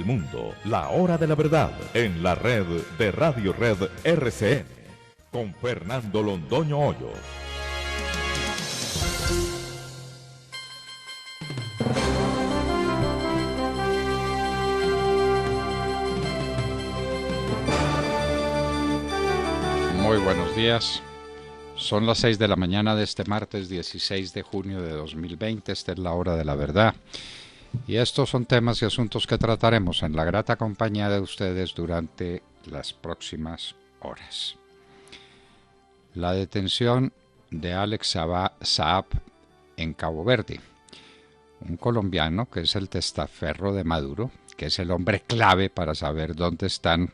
El mundo, la hora de la verdad, en la red de Radio Red RCN, con Fernando Londoño Hoyos. Muy buenos días. Son las 6 de la mañana de este martes 16 de junio de 2020. Esta es la hora de la verdad. Y estos son temas y asuntos que trataremos en la grata compañía de ustedes durante las próximas horas. La detención de Alex Saab en Cabo Verde, un colombiano que es el testaferro de Maduro, que es el hombre clave para saber dónde están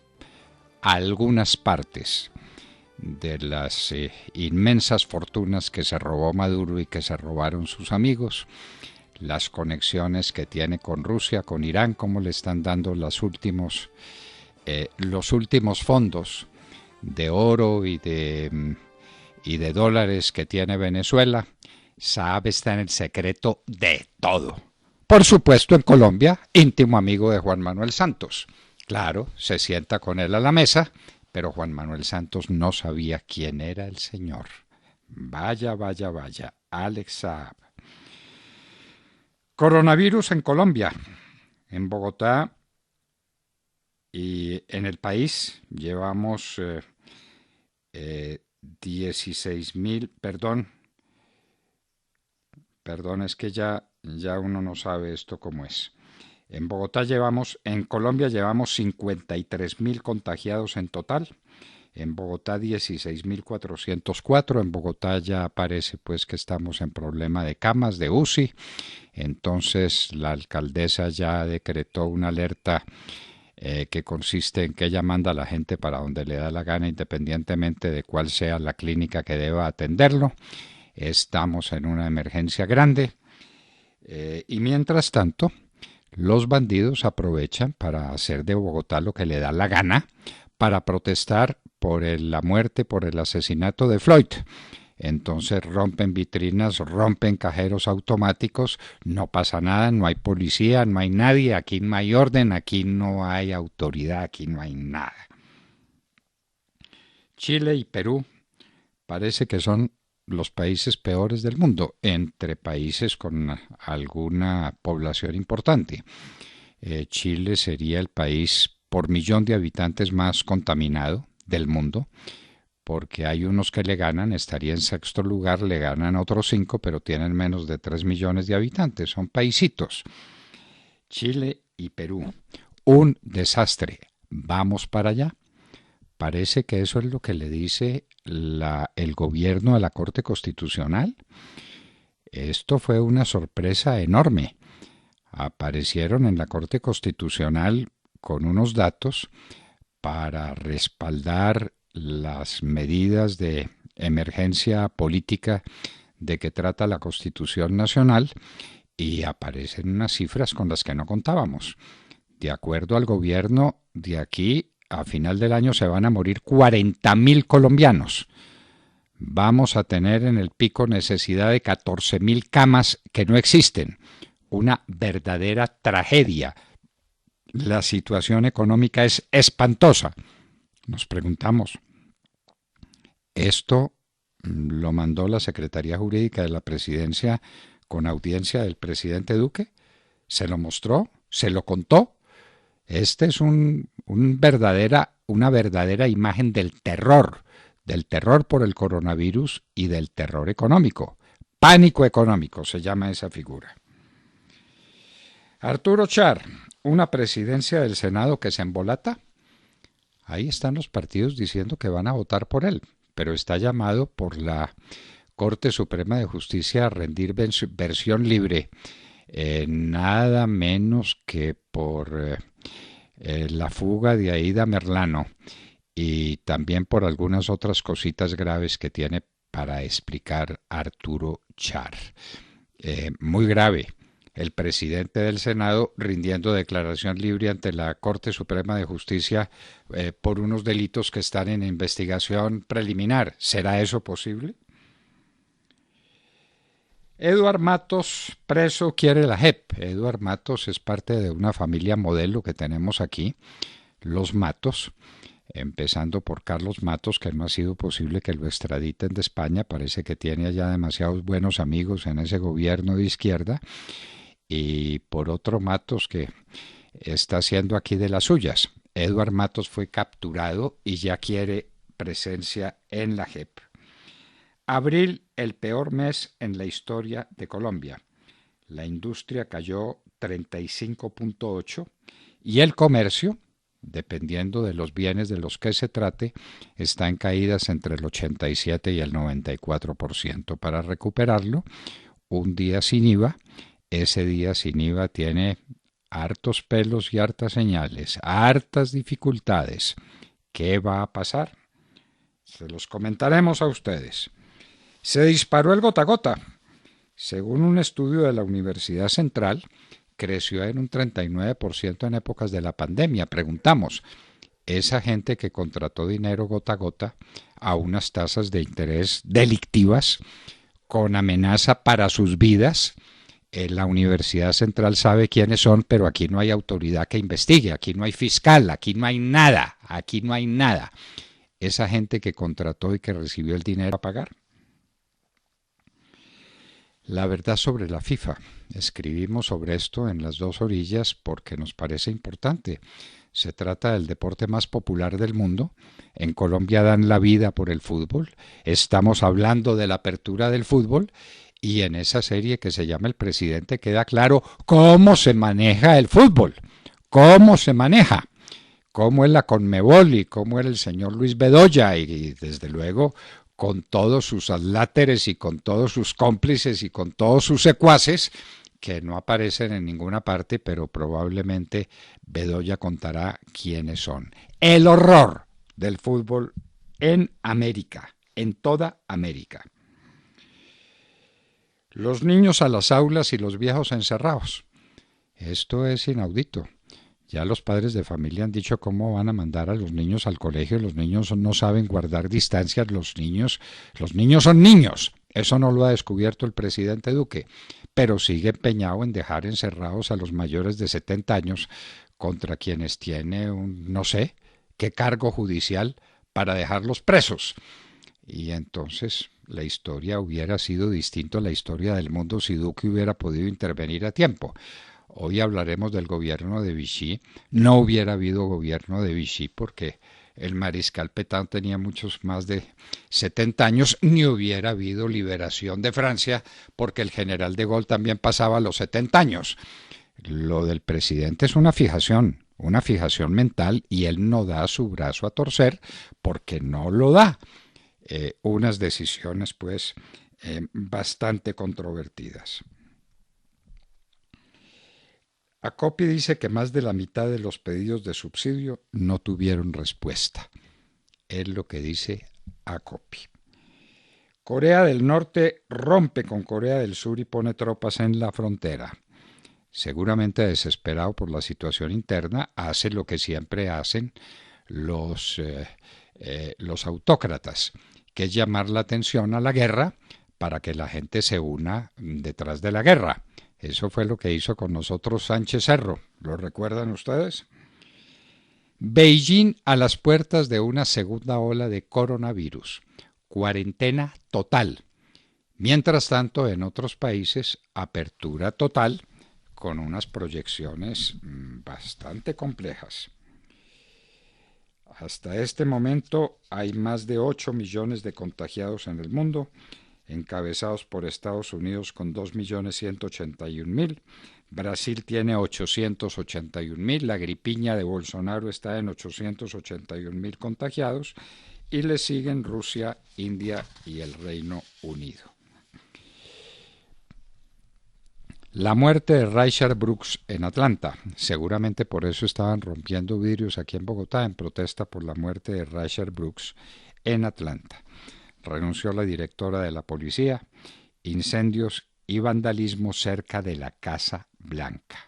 algunas partes de las inmensas fortunas que se robó Maduro y que se robaron sus amigos, las conexiones que tiene con Rusia, con Irán, cómo le están dando los últimos fondos de oro y de dólares que tiene Venezuela. Saab está en el secreto de todo. Por supuesto, en Colombia, íntimo amigo de Juan Manuel Santos. Claro, se sienta con él a la mesa, pero Juan Manuel Santos no sabía quién era el señor. Vaya, Alex Saab. Coronavirus en Colombia, en Bogotá y en el país llevamos 16.000, perdón, es que ya uno no sabe esto cómo es. En Colombia llevamos 53.000 contagiados en total. En Bogotá 16.404, en Bogotá ya parece pues que estamos en problema de camas, de UCI, entonces la alcaldesa ya decretó una alerta que consiste en que ella manda a la gente para donde le da la gana independientemente de cuál sea la clínica que deba atenderlo. Estamos en una emergencia grande y mientras tanto los bandidos aprovechan para hacer de Bogotá lo que le da la gana para protestar por la muerte, por el asesinato de Floyd. Entonces rompen vitrinas, rompen cajeros automáticos, no pasa nada, no hay policía, no hay nadie, aquí no hay orden, aquí no hay autoridad, aquí no hay nada. Chile y Perú parece que son los países peores del mundo, entre países con alguna población importante. Chile sería el país por millón de habitantes más contaminado del mundo, porque hay unos que le ganan, estaría en sexto lugar, le ganan otros 5, pero tienen menos de 3 millones de habitantes, son paisitos. Chile y Perú, un desastre, vamos para allá. Parece que eso es lo que le dice el gobierno a la Corte Constitucional. Esto fue una sorpresa enorme. Aparecieron en la Corte Constitucional con unos datos para respaldar las medidas de emergencia política de que trata la Constitución Nacional y aparecen unas cifras con las que no contábamos. De acuerdo al gobierno, de aquí a final del año se van a morir 40.000 colombianos. Vamos a tener en el pico necesidad de 14.000 camas que no existen. Una verdadera tragedia. La situación económica es espantosa. Nos preguntamos, ¿esto lo mandó la Secretaría Jurídica de la Presidencia con audiencia del presidente Duque? ¿Se lo mostró? ¿Se lo contó? Este es una verdadera imagen del terror por el coronavirus y del terror económico. Pánico económico se llama esa figura. Arturo Char, una presidencia del Senado que se embolata. Ahí están los partidos diciendo que van a votar por él, pero está llamado por la Corte Suprema de Justicia a rendir versión libre, nada menos que por la fuga de Aida Merlano y también por algunas otras cositas graves que tiene para explicar Arturo Char. Muy grave. El presidente del Senado rindiendo declaración libre ante la Corte Suprema de Justicia por unos delitos que están en investigación preliminar. ¿Será eso posible? Eduard Matos, preso, quiere la JEP. Eduard Matos es parte de una familia modelo que tenemos aquí, los Matos, empezando por Carlos Matos, que no ha sido posible que lo extraditen de España. Parece que tiene allá demasiados buenos amigos en ese gobierno de izquierda. Y por otro Matos que está haciendo aquí de las suyas. Eduard Matos fue capturado y ya quiere presencia en la JEP. Abril, el peor mes en la historia de Colombia. La industria cayó 35.8 y el comercio, dependiendo de los bienes de los que se trate, está en caídas entre el 87 y el 94%. Para recuperarlo, un día sin IVA, ese día sin IVA tiene hartos pelos y hartas señales, hartas dificultades. ¿Qué va a pasar? Se los comentaremos a ustedes. Se disparó el gota a gota. Según un estudio de la Universidad Central, creció en un 39% en épocas de la pandemia. Preguntamos, esa gente que contrató dinero gota a gota a unas tasas de interés delictivas con amenaza para sus vidas, la Universidad Central sabe quiénes son, pero aquí no hay autoridad que investigue, aquí no hay fiscal, aquí no hay nada, aquí no hay nada. Esa gente que contrató y que recibió el dinero a pagar. La verdad sobre la FIFA. Escribimos sobre esto en Las Dos Orillas porque nos parece importante. Se trata del deporte más popular del mundo. En Colombia dan la vida por el fútbol. Estamos hablando de la apertura del fútbol y en esa serie que se llama El Presidente queda claro cómo se maneja el fútbol. Cómo se maneja. Cómo es la Conmebol y cómo era el señor Luis Bedoya y desde luego con todos sus adláteres y con todos sus cómplices y con todos sus secuaces, que no aparecen en ninguna parte, pero probablemente Bedoya contará quiénes son. El horror del fútbol en América, en toda América. Los niños a las aulas y los viejos encerrados. Esto es inaudito. Ya los padres de familia han dicho cómo van a mandar a los niños al colegio. Los niños no saben guardar distancias. Los niños son niños. Eso no lo ha descubierto el presidente Duque. Pero sigue empeñado en dejar encerrados a los mayores de 70 años contra quienes tiene un, no sé, qué cargo judicial para dejarlos presos. Y entonces la historia hubiera sido distinta a la historia del mundo si Duque hubiera podido intervenir a tiempo. Hoy hablaremos del gobierno de Vichy. No hubiera habido gobierno de Vichy porque el mariscal Pétain tenía muchos más de 70 años, ni hubiera habido liberación de Francia porque el general de Gaulle también pasaba los 70 años. Lo del presidente es una fijación mental y él no da su brazo a torcer porque no lo da. Unas decisiones pues bastante controvertidas. ACOPI dice que más de la mitad de los pedidos de subsidio no tuvieron respuesta. Es lo que dice ACOPI. Corea del Norte rompe con Corea del Sur y pone tropas en la frontera. Seguramente desesperado por la situación interna, hace lo que siempre hacen los autócratas, que es llamar la atención a la guerra para que la gente se una detrás de la guerra. Eso fue lo que hizo con nosotros Sánchez Cerro. ¿Lo recuerdan ustedes? Beijing a las puertas de una segunda ola de coronavirus. Cuarentena total. Mientras tanto, en otros países, apertura total con unas proyecciones bastante complejas. Hasta este momento hay más de 8 millones de contagiados en el mundo, encabezados por Estados Unidos con 2.181.000, Brasil tiene 881.000, la gripiña de Bolsonaro está en 881.000 contagiados y le siguen Rusia, India y el Reino Unido. La muerte de Rayshard Brooks en Atlanta. Seguramente por eso estaban rompiendo vidrios aquí en Bogotá en protesta por la muerte de Rayshard Brooks en Atlanta. Renunció la directora de la policía, incendios y vandalismo cerca de la Casa Blanca.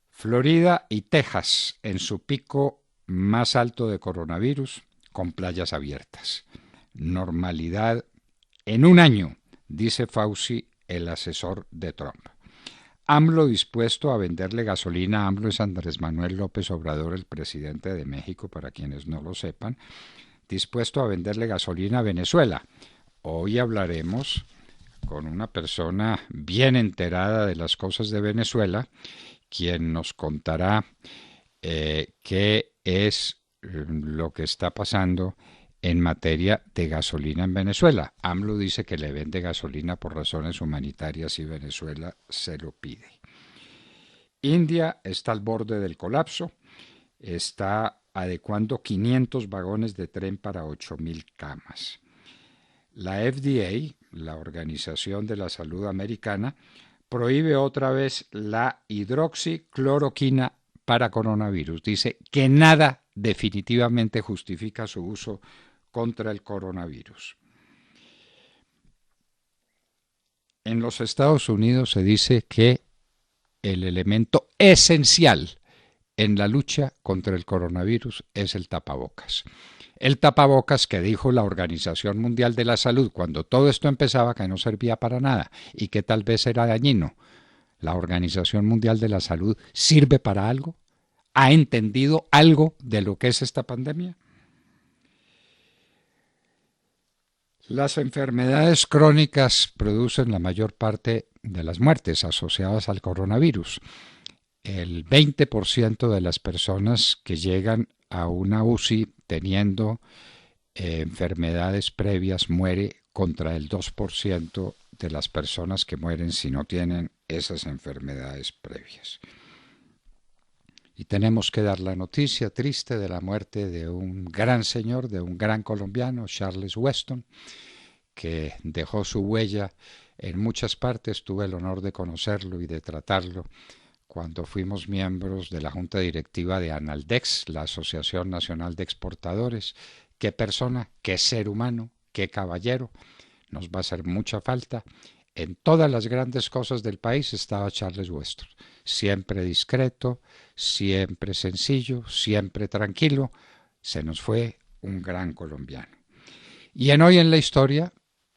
Florida y Texas en su pico más alto de coronavirus con playas abiertas. Normalidad en un año dice Fauci, el asesor de Trump. AMLO dispuesto a venderle gasolina. AMLO es Andrés Manuel López Obrador, el presidente de México, para quienes no lo sepan, dispuesto a venderle gasolina a Venezuela. Hoy hablaremos con una persona bien enterada de las cosas de Venezuela, quien nos contará qué es lo que está pasando en materia de gasolina en Venezuela. AMLO dice que le vende gasolina por razones humanitarias y Venezuela se lo pide. India está al borde del colapso, está adecuando 500 vagones de tren para 8.000 camas. La FDA, la Organización de la Salud Americana, prohíbe otra vez la hidroxicloroquina para coronavirus. Dice que nada definitivamente justifica su uso contra el coronavirus. En los Estados Unidos se dice que el elemento esencial en la lucha contra el coronavirus es el tapabocas. El tapabocas que dijo la Organización Mundial de la Salud cuando todo esto empezaba que no servía para nada y que tal vez era dañino. ¿La Organización Mundial de la Salud sirve para algo? ¿Ha entendido algo de lo que es esta pandemia? Las enfermedades crónicas producen la mayor parte de las muertes asociadas al coronavirus. El 20% de las personas que llegan a una UCI teniendo enfermedades previas muere contra el 2% de las personas que mueren si no tienen esas enfermedades previas. Y tenemos que dar la noticia triste de la muerte de un gran señor, de un gran colombiano, Charles Weston, que dejó su huella en muchas partes. Tuve el honor de conocerlo y de tratarlo cuando fuimos miembros de la Junta Directiva de Analdex, la Asociación Nacional de Exportadores. Qué persona, qué ser humano, qué caballero. Nos va a hacer mucha falta. En todas las grandes cosas del país estaba Charles Weston. Siempre discreto, siempre sencillo, siempre tranquilo. Se nos fue un gran colombiano. Y en Hoy en la Historia,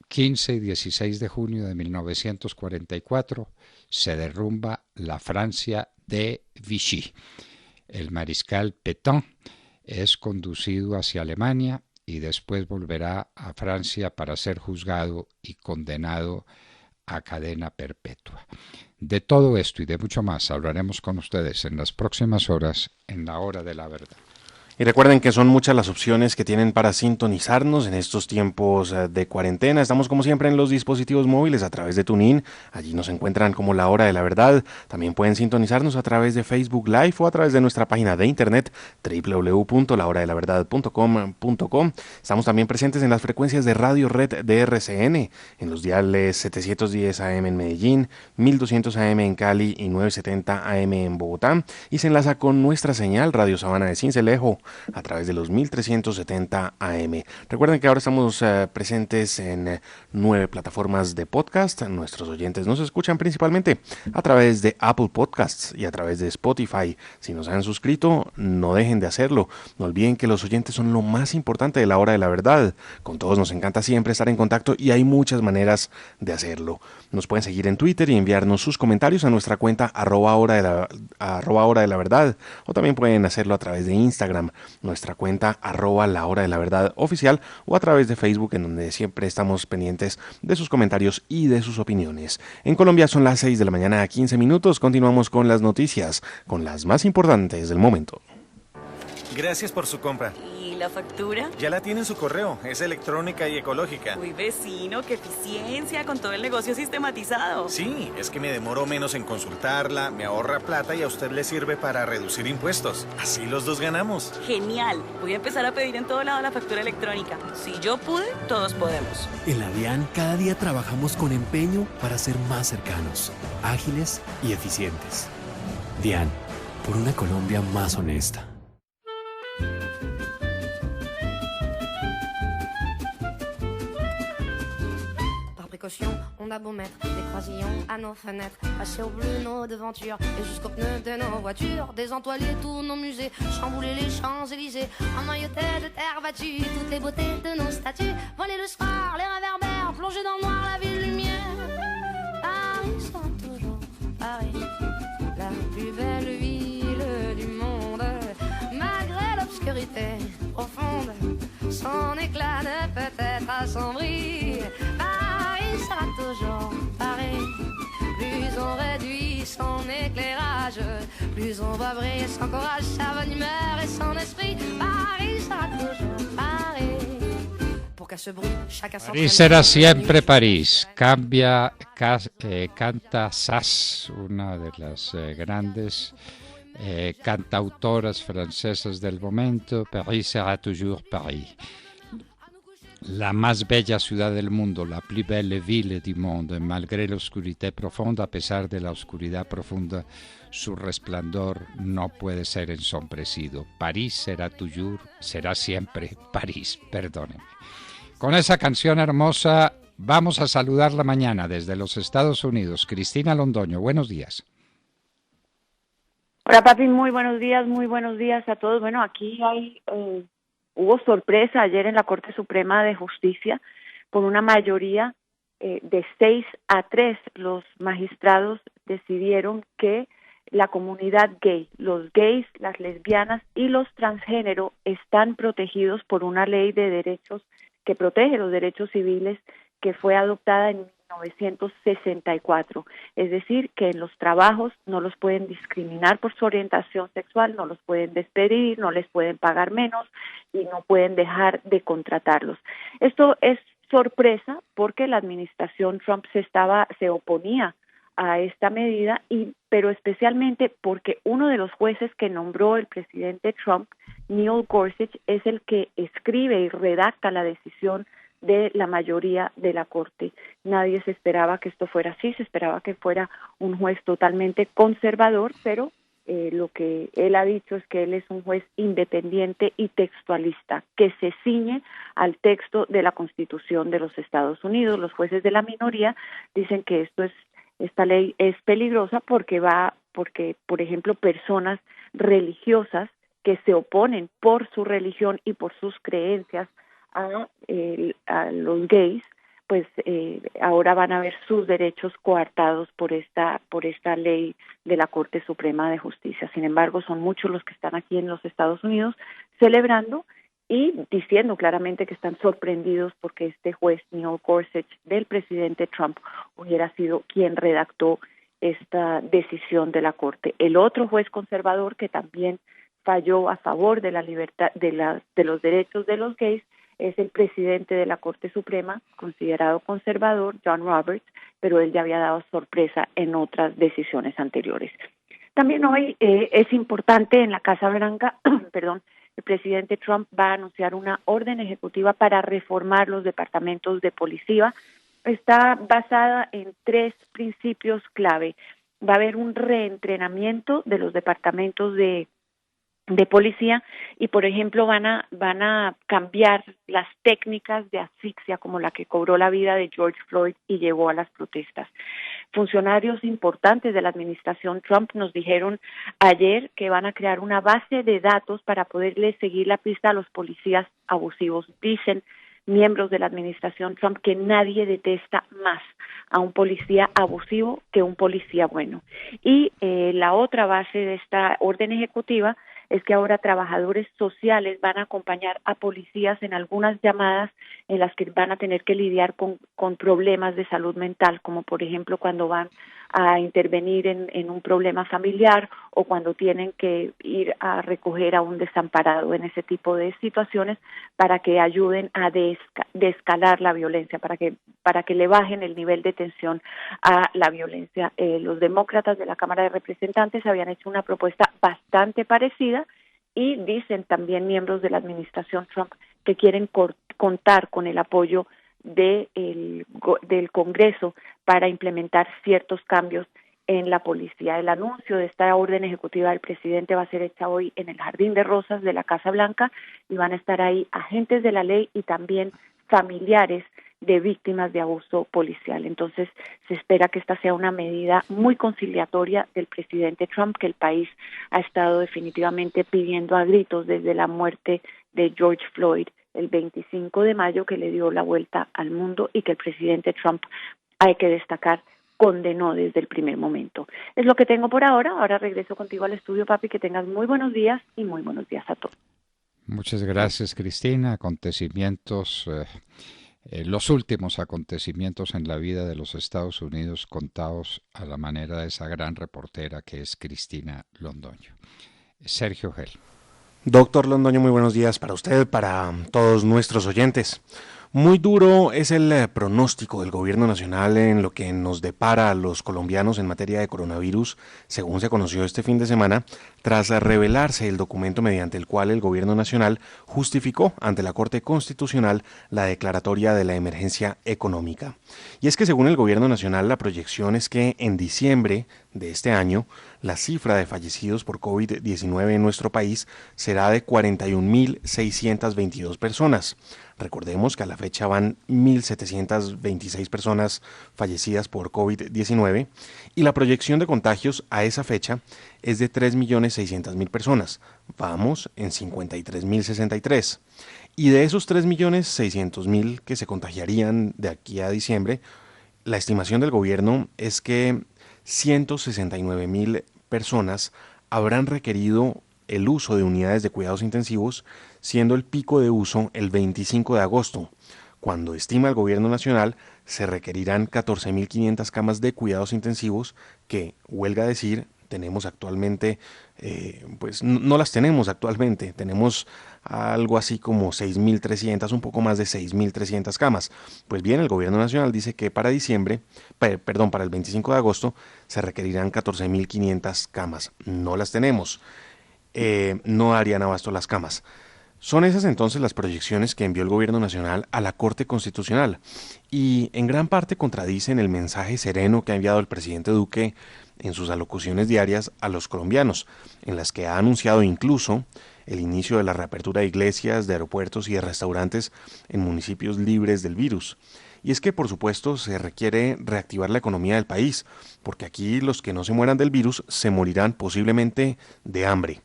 15 y 16 de junio de 1944, se derrumba la Francia de Vichy. El mariscal Pétain es conducido hacia Alemania y después volverá a Francia para ser juzgado y condenado a cadena perpetua. De todo esto y de mucho más hablaremos con ustedes en las próximas horas en la Hora de la Verdad. Y recuerden que son muchas las opciones que tienen para sintonizarnos en estos tiempos de cuarentena. Estamos como siempre en los dispositivos móviles a través de TuneIn. Allí nos encuentran como La Hora de la Verdad. También pueden sintonizarnos a través de Facebook Live o a través de nuestra página de internet www.lahoradelaverdad.com.co. Estamos también presentes en las frecuencias de Radio Red de RCN, en los diales 710 AM en Medellín, 1200 AM en Cali y 970 AM en Bogotá. Y se enlaza con nuestra señal Radio Sabana de Sincelejo a través de los 1370 AM. Recuerden que ahora estamos presentes en 9 plataformas de podcast. Nuestros oyentes nos escuchan principalmente a través de Apple Podcasts y a través de Spotify. Si nos han suscrito, no dejen de hacerlo. No olviden que los oyentes son lo más importante de La Hora de la Verdad. Con todos nos encanta siempre estar en contacto y hay muchas maneras de hacerlo. Nos pueden seguir en Twitter y enviarnos sus comentarios a nuestra cuenta @hora de la verdad, o también pueden hacerlo a través de Instagram, nuestra cuenta @la hora de la verdad oficial, o a través de Facebook, en donde siempre estamos pendientes de sus comentarios y de sus opiniones. En Colombia son las 6 de la mañana a 15 minutos. Continuamos con las noticias, con las más importantes del momento. Gracias por su compra. ¿Y la factura? Ya la tiene en su correo, es electrónica y ecológica. Uy, vecino, qué eficiencia con todo el negocio sistematizado. Sí, es que me demoro menos en consultarla, me ahorra plata y a usted le sirve para reducir impuestos. Así los dos ganamos. Genial, voy a empezar a pedir en todo lado la factura electrónica. Si yo pude, todos podemos. En la DIAN cada día trabajamos con empeño para ser más cercanos, ágiles y eficientes. DIAN, por una Colombia más honesta. On a beau mettre des croisillons à nos fenêtres, passer au bleu nos devantures et jusqu'aux pneus de nos voitures, désentoiler tous nos musées, chambouler les Champs-Élysées, emmailloter de terre battue toutes les beautés de nos statues, voler le soir, les réverbères, plongé dans le noir la ville lumière. Paris sera toujours Paris, la plus belle ville du monde. Malgré l'obscurité profonde, son éclat ne peut être assombri. Paris sera toujours Paris. Plus on réduit son éclairage, plus on va briller son courage, sa bonne humeur et son esprit. Paris sera toujours Paris. Pour qu'à ce bruit, chacun s'entraîne. París será siempre París. Canta Sass, una de las grandes cantautoras francesas del momento. París sera toujours Paris. La más bella ciudad del mundo, la plus belle ville du monde, malgré la oscuridad profunda, a pesar de la oscuridad profunda, su resplandor no puede ser ensombrecido. París será siempre París, perdónenme. Con esa canción hermosa vamos a saludarla mañana desde los Estados Unidos. Cristina Londoño, buenos días. Hola papi, muy buenos días a todos. Bueno, aquí hubo sorpresa ayer en la Corte Suprema de Justicia por una mayoría de 6-3. Los magistrados decidieron que la comunidad gay, los gays, las lesbianas y los transgénero están protegidos por una ley de derechos que protege los derechos civiles que fue adoptada en 1964, es decir, que en los trabajos no los pueden discriminar por su orientación sexual, no los pueden despedir, no les pueden pagar menos y no pueden dejar de contratarlos. Esto es sorpresa porque la administración Trump se oponía a esta medida, pero especialmente porque uno de los jueces que nombró el presidente Trump, Neil Gorsuch, es el que escribe y redacta la decisión de la mayoría de la Corte. Nadie se esperaba que esto fuera así, se esperaba que fuera un juez totalmente conservador, pero lo que él ha dicho es que él es un juez independiente y textualista, que se ciñe al texto de la Constitución de los Estados Unidos. Los jueces de la minoría dicen que esta ley es peligrosa porque, por ejemplo, personas religiosas que se oponen por su religión y por sus creencias a los gays, pues ahora van a ver sus derechos coartados por esta ley de la Corte Suprema de Justicia. Sin embargo, son muchos los que están aquí en los Estados Unidos celebrando y diciendo claramente que están sorprendidos porque este juez Neil Gorsuch del presidente Trump hubiera sido quien redactó esta decisión de la Corte. El otro juez conservador que también falló a favor de la libertad de los derechos de los gays es el presidente de la Corte Suprema, considerado conservador, John Roberts, pero él ya había dado sorpresa en otras decisiones anteriores. También hoy es importante en la Casa Blanca, el presidente Trump va a anunciar una orden ejecutiva para reformar los departamentos de policía. Está basada en 3 principios clave. Va a haber un reentrenamiento de los departamentos de policía y, por ejemplo, van a cambiar las técnicas de asfixia como la que cobró la vida de George Floyd y llevó a las protestas. Funcionarios importantes de la administración Trump nos dijeron ayer que van a crear una base de datos para poderle seguir la pista a los policías abusivos. Dicen miembros de la administración Trump que nadie detesta más a un policía abusivo que un policía bueno. Y la otra base de esta orden ejecutiva es que ahora trabajadores sociales van a acompañar a policías en algunas llamadas en las que van a tener que lidiar con problemas de salud mental, como por ejemplo cuando van a intervenir en un problema familiar o cuando tienen que ir a recoger a un desamparado, en ese tipo de situaciones, para que ayuden a desescalar la violencia, para que le bajen el nivel de tensión a la violencia. Los demócratas de la Cámara de Representantes habían hecho una propuesta bastante parecida y dicen también miembros de la administración Trump que quieren contar con el apoyo del Congreso para implementar ciertos cambios en la policía. El anuncio de esta orden ejecutiva del presidente va a ser hecha hoy en el Jardín de Rosas de la Casa Blanca y van a estar ahí agentes de la ley y también familiares de víctimas de abuso policial. Entonces, se espera que esta sea una medida muy conciliatoria del presidente Trump, que el país ha estado definitivamente pidiendo a gritos desde la muerte de George Floyd el 25 de mayo, que le dio la vuelta al mundo y que el presidente Trump, hay que destacar, condenó desde el primer momento. Es lo que tengo por ahora. Ahora regreso contigo al estudio, papi, que tengas muy buenos días y muy buenos días a todos. Muchas gracias, Cristina. Acontecimientos, los últimos acontecimientos en la vida de los Estados Unidos contados a la manera de esa gran reportera que es Cristina Londoño. Sergio Gel. Doctor Londoño, muy buenos días para usted, para todos nuestros oyentes. Muy duro es el pronóstico del gobierno nacional en lo que nos depara a los colombianos en materia de coronavirus, según se conoció este fin de semana, tras revelarse el documento mediante el cual el gobierno nacional justificó ante la Corte Constitucional la declaratoria de la emergencia económica. Y es que según el gobierno nacional, la proyección es que en diciembre de este año, la cifra de fallecidos por COVID-19 en nuestro país será de 41.622 personas. Recordemos que a la fecha van 1.726 personas fallecidas por COVID-19 y la proyección de contagios a esa fecha es de 3.600.000 personas. Vamos en 53.063. Y de esos 3.600.000 que se contagiarían de aquí a diciembre, la estimación del gobierno es que 169.000 personas habrán requerido el uso de unidades de cuidados intensivos, siendo el pico de uso el 25 de agosto, cuando estima el gobierno nacional se requerirán 14.500 camas de cuidados intensivos que, huelga decir, tenemos actualmente, pues no las tenemos actualmente, tenemos algo así como 6.300, un poco más de 6.300 camas. Pues bien, el gobierno nacional dice que para diciembre, para el 25 de agosto, se requerirán 14.500 camas. No las tenemos. No darían abasto las camas. Son esas entonces las proyecciones que envió el gobierno nacional a la Corte Constitucional y en gran parte contradicen el mensaje sereno que ha enviado el presidente Duque en sus alocuciones diarias a los colombianos, en las que ha anunciado incluso el inicio de la reapertura de iglesias, de aeropuertos y de restaurantes en municipios libres del virus. Y es que, por supuesto, se requiere reactivar la economía del país, porque aquí los que no se mueran del virus se morirán posiblemente de hambre.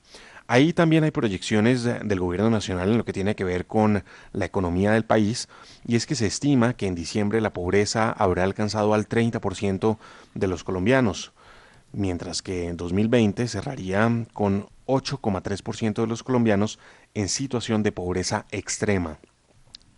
Ahí también hay proyecciones del gobierno nacional en lo que tiene que ver con la economía del país, y es que se estima que en diciembre la pobreza habrá alcanzado al 30% de los colombianos, mientras que en 2020 cerraría con 8,3% de los colombianos en situación de pobreza extrema.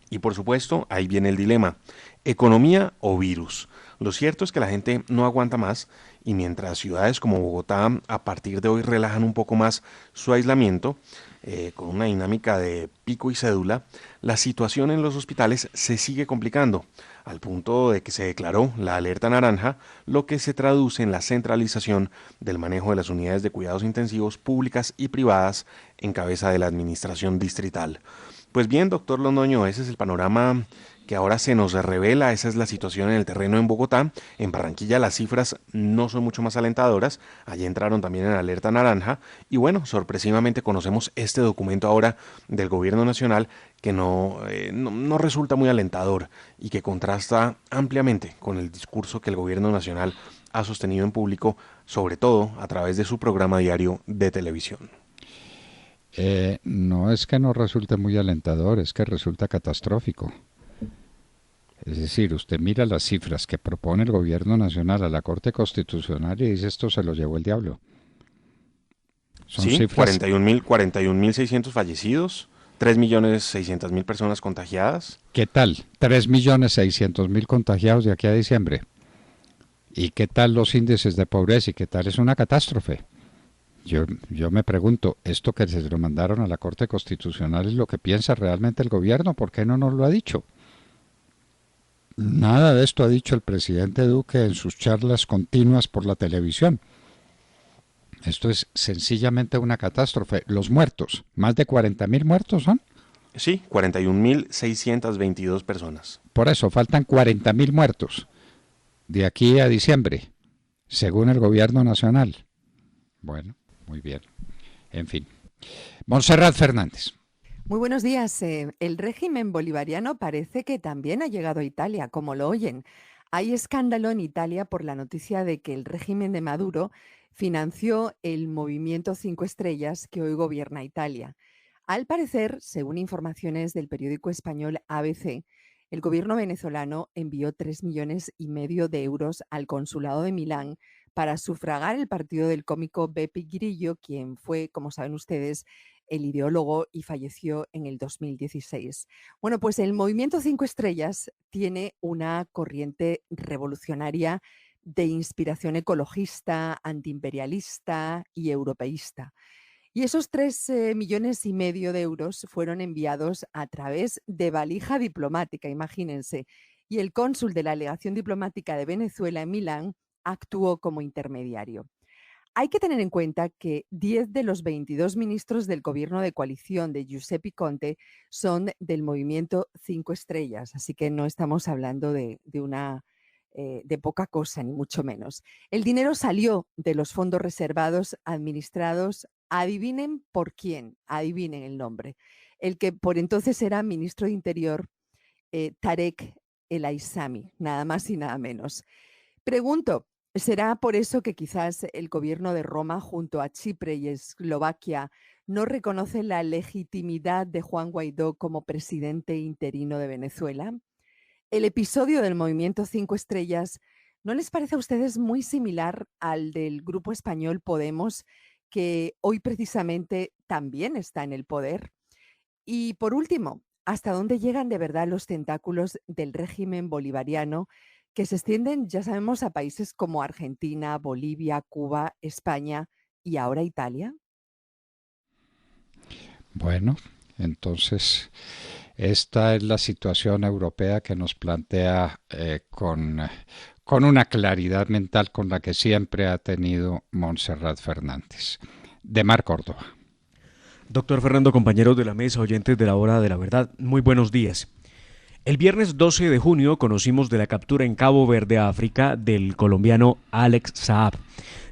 Y por supuesto, ahí viene el dilema, economía o virus. Lo cierto es que la gente no aguanta más y mientras ciudades como Bogotá a partir de hoy relajan un poco más su aislamiento, con una dinámica de pico y cédula, la situación en los hospitales se sigue complicando, al punto de que se declaró la alerta naranja, lo que se traduce en la centralización del manejo de las unidades de cuidados intensivos públicas y privadas en cabeza de la administración distrital. Pues bien, doctor Londoño, ese es el panorama que ahora se nos revela, esa es la situación en el terreno en Bogotá. En Barranquilla las cifras no son mucho más alentadoras, allí entraron también en alerta naranja y bueno, sorpresivamente conocemos este documento ahora del gobierno nacional que no resulta muy alentador y que contrasta ampliamente con el discurso que el gobierno nacional ha sostenido en público, sobre todo a través de su programa diario de televisión. No es que no resulte muy alentador, es que resulta catastrófico. Es decir, usted mira las cifras que propone el gobierno nacional a la Corte Constitucional y dice esto se lo llevó el diablo. Son cifras... 41.600 fallecidos, 3.600.000 personas contagiadas. ¿Qué tal? 3.600.000 contagiados de aquí a diciembre. ¿Y qué tal los índices de pobreza? ¿Y qué tal? Es una catástrofe. Yo me pregunto, ¿esto que se lo mandaron a la Corte Constitucional es lo que piensa realmente el gobierno? ¿Por qué no nos lo ha dicho? Nada de esto ha dicho el presidente Duque en sus charlas continuas por la televisión. Esto es sencillamente una catástrofe. Los muertos, más de 40.000 muertos son. Sí, 41.622 personas. Por eso, faltan 40.000 muertos de aquí a diciembre, según el gobierno nacional. Bueno, muy bien. En fin. Montserrat Fernández. Muy buenos días. El régimen bolivariano parece que también ha llegado a Italia, como lo oyen. Hay escándalo en Italia por la noticia de que el régimen de Maduro financió el movimiento 5 Estrellas que hoy gobierna Italia. Al parecer, según informaciones del periódico español ABC, el gobierno venezolano envió 3,5 millones de euros al consulado de Milán para sufragar el partido del cómico Beppe Grillo, quien fue, como saben ustedes, el ideólogo y falleció en el 2016. Bueno, pues el Movimiento 5 Estrellas tiene una corriente revolucionaria de inspiración ecologista, antiimperialista y europeísta. Y esos 3,5 millones de euros fueron enviados a través de valija diplomática, imagínense. Y el cónsul de la Legación Diplomática de Venezuela en Milán actuó como intermediario. Hay que tener en cuenta que 10 de los 22 ministros del gobierno de coalición de Giuseppe Conte son del Movimiento 5 Estrellas, así que no estamos hablando de poca cosa, ni mucho menos. El dinero salió de los fondos reservados administrados, adivinen por quién, adivinen el nombre, el que por entonces era ministro de Interior, Tarek El Aissami, nada más y nada menos. Pregunto, ¿será por eso que quizás el gobierno de Roma, junto a Chipre y Eslovaquia, no reconoce la legitimidad de Juan Guaidó como presidente interino de Venezuela? El episodio del Movimiento 5 Estrellas, ¿no les parece a ustedes muy similar al del grupo español Podemos, que hoy precisamente también está en el poder? Y por último, ¿hasta dónde llegan de verdad los tentáculos del régimen bolivariano que se extienden, ya sabemos, a países como Argentina, Bolivia, Cuba, España y ahora Italia? Bueno, entonces esta es la situación europea que nos plantea con una claridad mental con la que siempre ha tenido Montserrat Fernández. De Mar Córdoba. Doctor Fernando, compañeros de la mesa, oyentes de la Hora de la Verdad, muy buenos días. El viernes 12 de junio conocimos de la captura en Cabo Verde, África, del colombiano Alex Saab,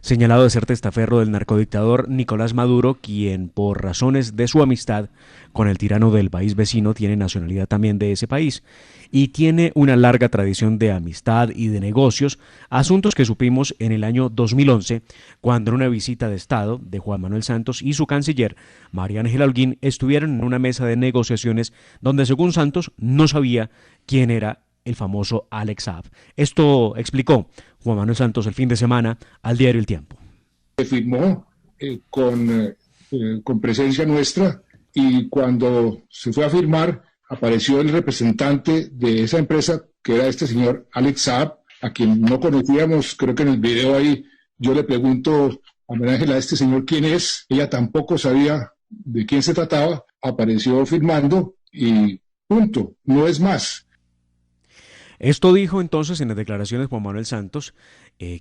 señalado de ser testaferro del narcodictador Nicolás Maduro, quien por razones de su amistad con el tirano del país vecino tiene nacionalidad también de ese país y tiene una larga tradición de amistad y de negocios, asuntos que supimos en el año 2011 cuando en una visita de Estado de Juan Manuel Santos y su canciller María Ángela Holguín estuvieron en una mesa de negociaciones donde según Santos no sabía quién era el famoso Alex Saab. Esto explicó Juan Manuel Santos el fin de semana al diario El Tiempo. Se firmó con presencia nuestra y cuando se fue a firmar apareció el representante de esa empresa que era este señor Alex Saab, a quien no conocíamos. Creo que en el video ahí yo le pregunto a María Ángela, ¿este señor quién es? Ella tampoco sabía de quién se trataba, apareció firmando y punto, no es más. Esto dijo entonces en las declaraciones Juan Manuel Santos,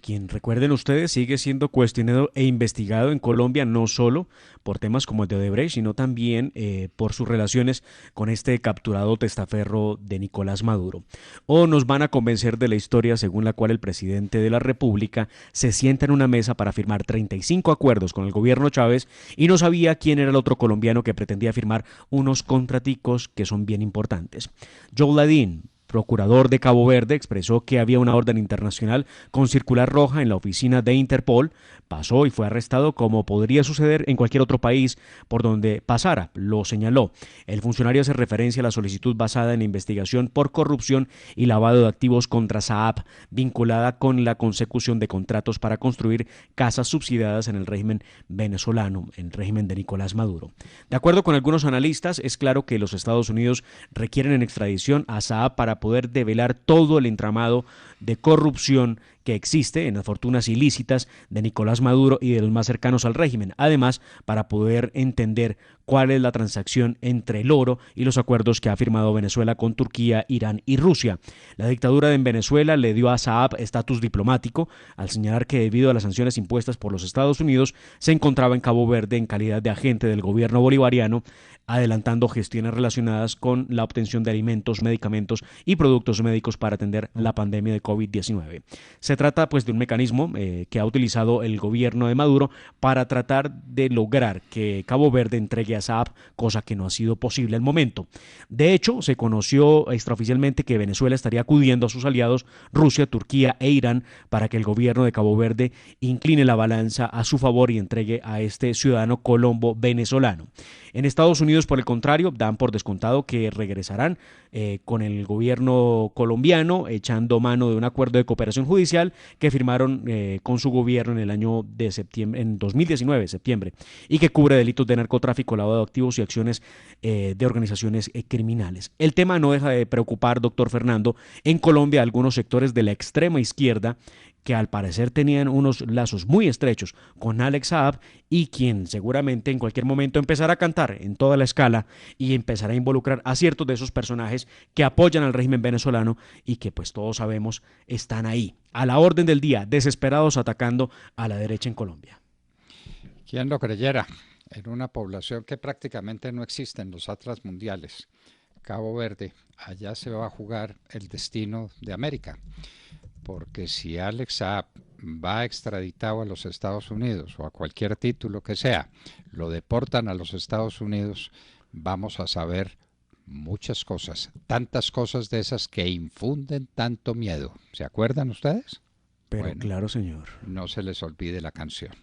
quien, recuerden ustedes, sigue siendo cuestionado e investigado en Colombia no solo por temas como el de Odebrecht, sino también por sus relaciones con este capturado testaferro de Nicolás Maduro. O nos van a convencer de la historia según la cual el presidente de la República se sienta en una mesa para firmar 35 acuerdos con el gobierno Chávez y no sabía quién era el otro colombiano que pretendía firmar unos contraticos que son bien importantes. Joe Ladín, procurador de Cabo Verde, expresó que había una orden internacional con circular roja en la oficina de Interpol, pasó y fue arrestado como podría suceder en cualquier otro país por donde pasara, lo señaló. El funcionario hace referencia a la solicitud basada en investigación por corrupción y lavado de activos contra Saab, vinculada con la consecución de contratos para construir casas subsidiadas en el régimen venezolano, el régimen de Nicolás Maduro. De acuerdo con algunos analistas, es claro que los Estados Unidos requieren en extradición a Saab para poder develar todo el entramado de corrupción que existe en las fortunas ilícitas de Nicolás Maduro y de los más cercanos al régimen. Además, para poder entender cuál es la transacción entre el oro y los acuerdos que ha firmado Venezuela con Turquía, Irán y Rusia. La dictadura en Venezuela le dio a Saab estatus diplomático al señalar que debido a las sanciones impuestas por los Estados Unidos se encontraba en Cabo Verde en calidad de agente del gobierno bolivariano, adelantando gestiones relacionadas con la obtención de alimentos, medicamentos y productos médicos para atender la pandemia de COVID-19. Se trata pues de un mecanismo que ha utilizado el gobierno de Maduro para tratar de lograr que Cabo Verde entregue a Saab, cosa que no ha sido posible al momento. De hecho, se conoció extraoficialmente que Venezuela estaría acudiendo a sus aliados Rusia, Turquía e Irán para que el gobierno de Cabo Verde incline la balanza a su favor y entregue a este ciudadano colombo venezolano. En Estados Unidos, por el contrario, dan por descontado que regresarán con el gobierno colombiano, echando mano de un acuerdo de cooperación judicial que firmaron con su gobierno en el año de septiembre, en 2019, septiembre, y que cubre delitos de narcotráfico, lavado de activos y acciones de organizaciones criminales. El tema no deja de preocupar, doctor Fernando, en Colombia algunos sectores de la extrema izquierda que al parecer tenían unos lazos muy estrechos con Alex Saab y quien seguramente en cualquier momento empezará a cantar en toda la escala y empezará a involucrar a ciertos de esos personajes que apoyan al régimen venezolano y que pues todos sabemos están ahí, a la orden del día, desesperados atacando a la derecha en Colombia. ¿Quién lo creyera? En una población que prácticamente no existe en los atlas mundiales, Cabo Verde, allá se va a jugar el destino de América. Porque si Alex Saab va extraditado a los Estados Unidos o a cualquier título que sea, lo deportan a los Estados Unidos, vamos a saber muchas cosas, tantas cosas de esas que infunden tanto miedo. ¿Se acuerdan ustedes? Pero bueno, claro, señor. No se les olvide la canción.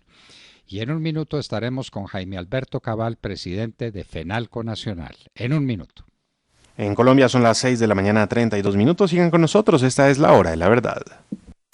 Y en un minuto estaremos con Jaime Alberto Cabal, presidente de FENALCO Nacional. En un minuto. En Colombia son las 6 de la mañana, 32 minutos. Sigan con nosotros, esta es la hora de la verdad.